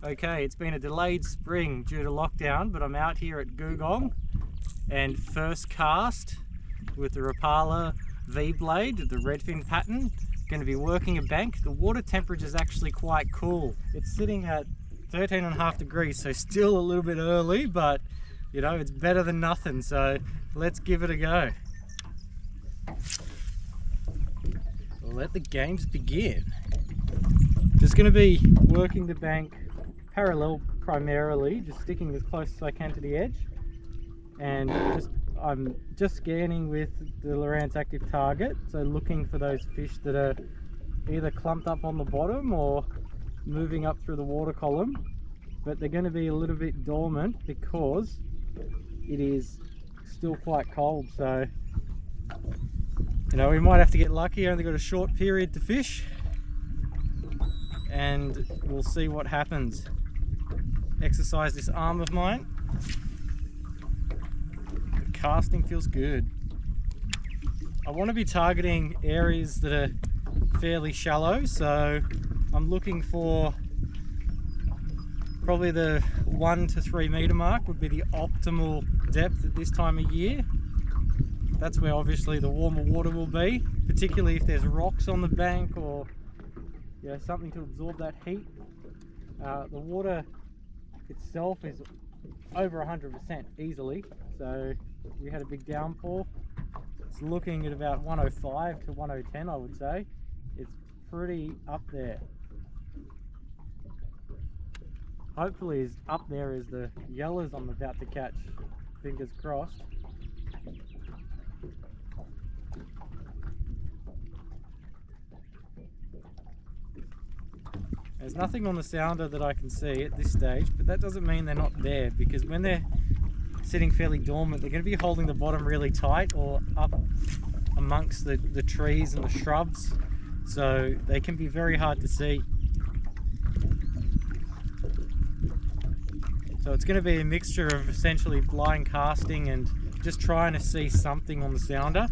Okay, it's been a delayed spring due to lockdown, but I'm out here at Gugong and first cast with the Rapala V-blade, the redfin pattern. Going to be working a bank. The water temperature is actually quite cool. It's sitting at 13.5 degrees, so still a little bit early, but you know, it's better than nothing, so let's give it a go. Let the games begin. Just going to be working the bank parallel primarily, just sticking as close as I can to the edge, and I'm just scanning with the Lowrance active target, so looking for those fish that are either clumped up on the bottom or moving up through the water column, but they're going to be a little bit dormant because it is still quite cold. So you know, we might have to get lucky. I only got a short period to fish and we'll see what happens. Exercise this arm of mine. The casting feels good. I want to be targeting areas that are fairly shallow, so I'm looking for probably the 1 to 3 meter mark would be the optimal depth at this time of year. That's where obviously the warmer water will be, particularly if there's rocks on the bank or something to absorb that heat. The water itself is over 100% easily, so we had a big downpour. It's looking at about 105 to 110, I would say. It's pretty up there. Hopefully as up there as the yellows I'm about to catch, fingers crossed. There's nothing on the sounder that I can see at this stage, but that doesn't mean they're not there, because when they're sitting fairly dormant, they're going to be holding the bottom really tight or up amongst the trees and the shrubs, so they can be very hard to see. So it's going to be a mixture of essentially blind casting and just trying to see something on the sounder.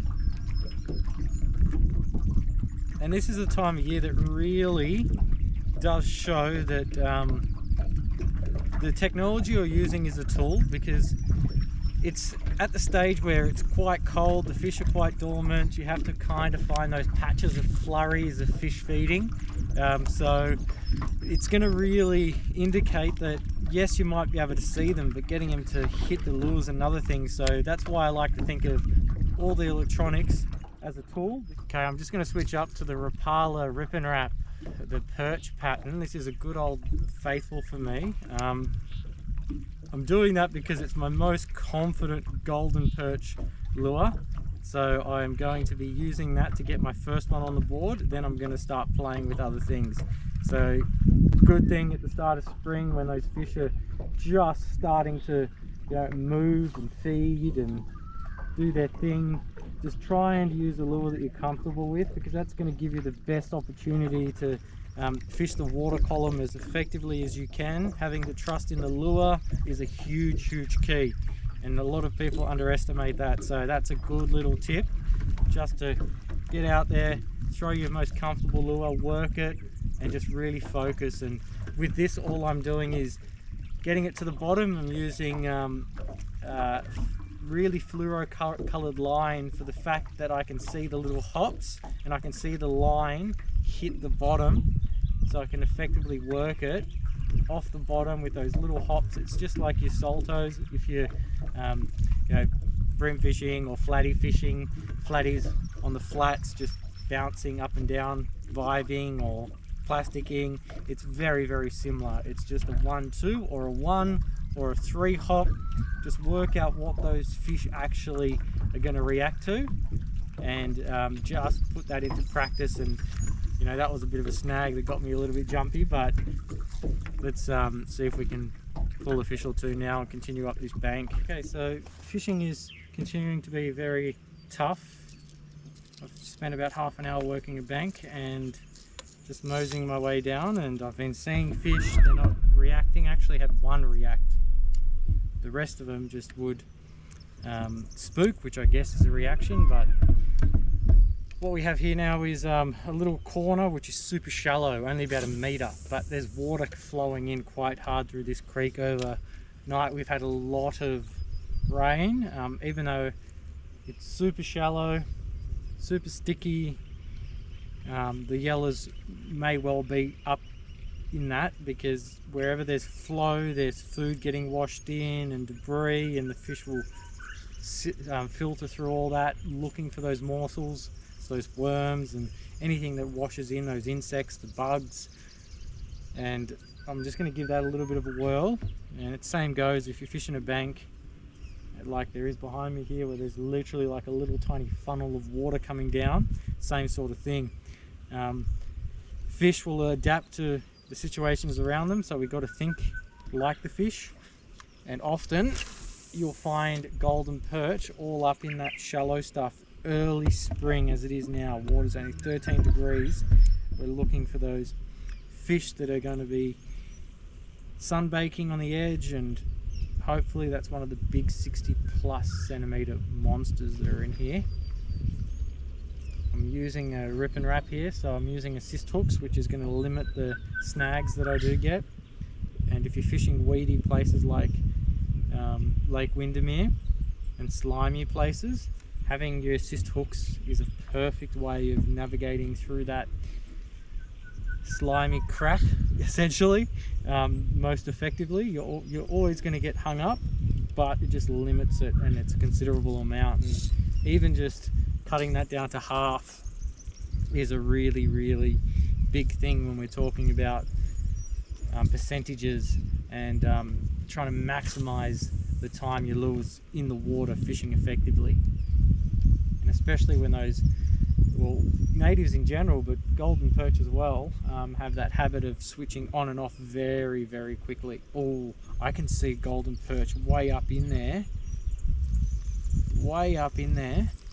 And this is the time of year that really does show that the technology you're using is a tool, because it's at the stage where it's quite cold, the fish are quite dormant, you have to kind of find those patches of flurries of fish feeding. So it's going to really indicate that yes, you might be able to see them, but getting them to hit the lure is another thing. So that's why I like to think of all the electronics as a tool. Okay, I'm just going to switch up to the Rapala Rip and Wrap, the perch pattern. This is a good old faithful for me. I'm doing that because it's my most confident golden perch lure, so I'm going to be using that to get my first one on the board. Then I'm going to start playing with other things. So good thing at the start of spring when those fish are just starting to move and feed and do their thing, just try and use a lure that you're comfortable with, because that's going to give you the best opportunity to fish the water column as effectively as you can. Having the trust in the lure is a huge key, and a lot of people underestimate that. So that's a good little tip, just to get out there, throw your most comfortable lure, work it, and just really focus. And with this, all I'm doing is getting it to the bottom. I'm using really fluoro colored line for the fact that I can see the little hops and I can see the line hit the bottom, so I can effectively work it off the bottom with those little hops. It's just like your saltos if you're bream fishing or flatty fishing. Flatties on the flats, just bouncing up and down, vibing or plasticking. It's very similar. It's just a 1-2 or a 1 or a 3 hop. Just work out what those fish actually are going to react to, and just put that into practice. And you know, that was a bit of a snag that got me a little bit jumpy, but let's see if we can pull a fish or two now and continue up this bank. Okay, so fishing is continuing to be very tough. I've spent about half an hour working a bank and just moseying my way down, and I've been seeing fish, they're not reacting. I actually had one react. The rest of them just would spook, which I guess is a reaction, but what we have here now is a little corner which is super shallow, only about 1 meter, but there's water flowing in quite hard through this creek overnight. We've had a lot of rain, even though it's super shallow, super sticky. The yellers may well be up in that, because wherever there's flow, there's food getting washed in and debris, and the fish will filter through all that looking for those morsels, those worms and anything that washes in, those insects, the bugs. And I'm just going to give that a little bit of a whirl. And the same goes if you're fishing a bank like there is behind me here, where there's literally like a little tiny funnel of water coming down. Same sort of thing. Fish will adapt to the situations around them, so we've got to think like the fish. And often you'll find golden perch all up in that shallow stuff early spring, as it is now. Water's only 13 degrees. We're looking for those fish that are going to be sunbaking on the edge, and hopefully that's one of the big 60+ centimeter monsters that are in here. I'm using a rip and wrap here, so I'm using assist hooks, which is going to limit the snags that I do get. And if you're fishing weedy places like Lake Windermere and slimy places, having your assist hooks is a perfect way of navigating through that slimy crap, essentially, most effectively. You're always going to get hung up, but it just limits it, and it's a considerable amount. And even just cutting that down to half is a really big thing when we're talking about percentages and trying to maximize the time your lure's in the water fishing effectively. And especially when those, well, natives in general, but golden perch as well, have that habit of switching on and off very quickly. Oh, I can see golden perch way up in there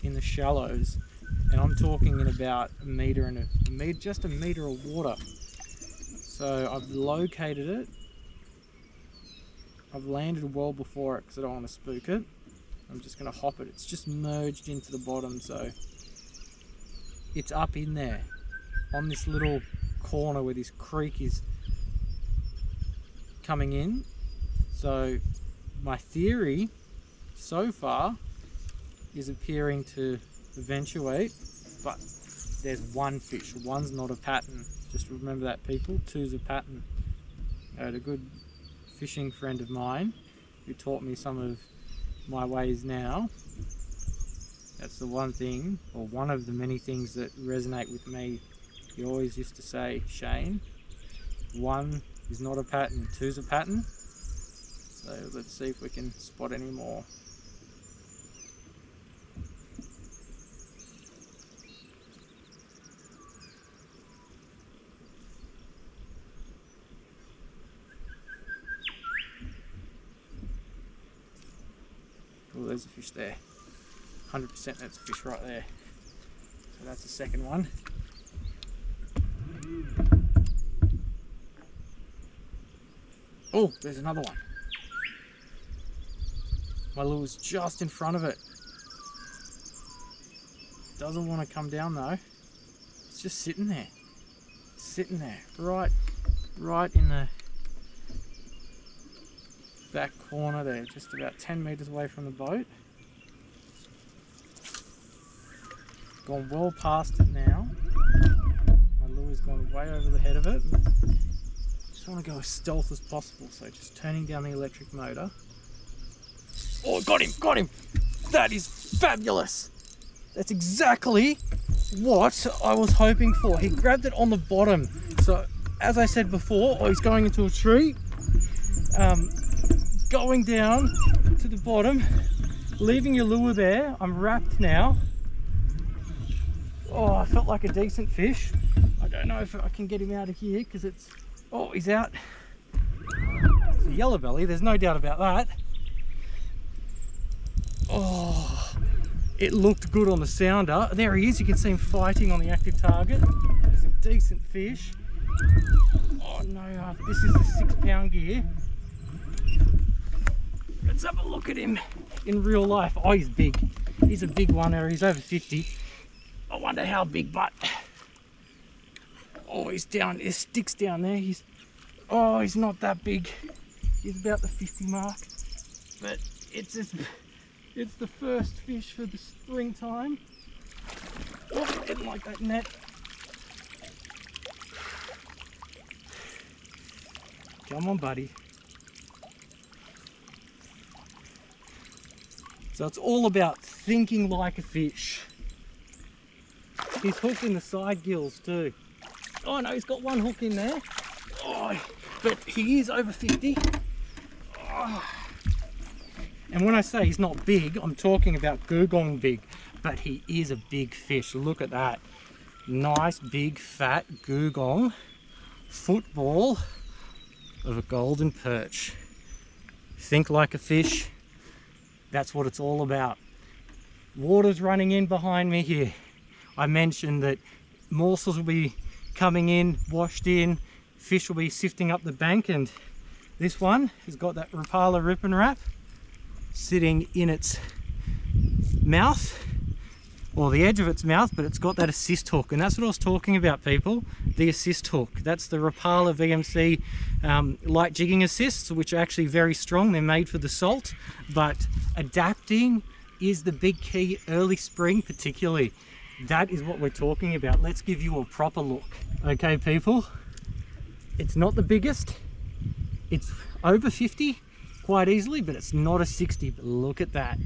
in the shallows, and I'm talking in about a meter and just a meter of water. So I've located it. I've landed well before it because I don't want to spook it. I'm just going to hop it. It's just merged into the bottom, so it's up in there on this little corner where this creek is coming in. So my theory so far is appearing to eventuate, but there's one fish. One's not a pattern. Just remember that, people. Two's a pattern. I had a good fishing friend of mine who taught me some of my ways now. That's the one thing, or one of the many things that resonate with me. He always used to say, Shane, one is not a pattern, two's a pattern. So let's see if we can spot any more. Oh, there's a fish there. 100% that's a fish right there. So that's the second one. Oh, there's another one. My lure's just in front of it. Doesn't want to come down though. It's just sitting there. Sitting there. Right in the back corner there, just about 10 meters away from the boat. Gone well past it now. My lure's gone way over the head of it. Just want to go as stealth as possible, so just turning down the electric motor. Oh, got him! That is fabulous! That's exactly what I was hoping for. He grabbed it on the bottom. So, as I said before, he's going into a tree. Going down to the bottom, leaving your lure there. I'm wrapped now. Oh, I felt like a decent fish. I don't know if I can get him out of here because it's... Oh, he's out. It's a yellow belly, there's no doubt about that. Oh, it looked good on the sounder. There he is, you can see him fighting on the active target. He's a decent fish. Oh no, this is the 6 pound gear. Let's have a look at him in real life. Oh, he's big. He's a big one, he's over 50. I wonder how big, but oh, he's down. His stick's down there. He's not that big. He's about the 50 mark, but it's the first fish for the springtime. Oh, didn't like that net. Come on, buddy. So it's all about thinking like a fish. He's hooked in the side gills too. Oh no, he's got one hook in there. Oh, but he is over 50. Oh. And when I say he's not big, I'm talking about dugong big, but he is a big fish. Look at that. Nice big fat dugong football of a golden perch. Think like a fish. That's what it's all about. Water's running in behind me here. I mentioned that morsels will be coming in, washed in, fish will be sifting up the bank, and this one has got that Rapala Rip and Wrap sitting in its mouth, or the edge of its mouth, but it's got that assist hook, and that's what I was talking about, people. The assist hook. That's the Rapala VMC light jigging assists, which are actually very strong. They're made for the salt, but adapting is the big key early spring particularly. That is what we're talking about. Let's give you a proper look. Okay, people, it's not the biggest. It's over 50 quite easily, but it's not a 60. But look at that.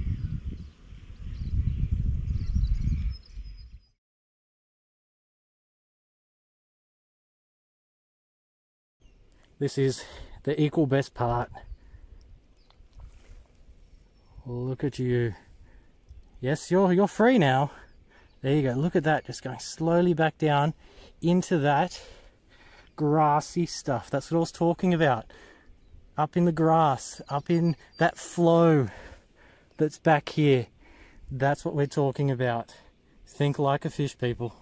This is the equal best part. Look at you. Yes, you're free now. There you go. Look at that, just going slowly back down into that grassy stuff. That's what I was talking about. Up in the grass, up in that flow that's back here. That's what we're talking about. Think like a fish, people.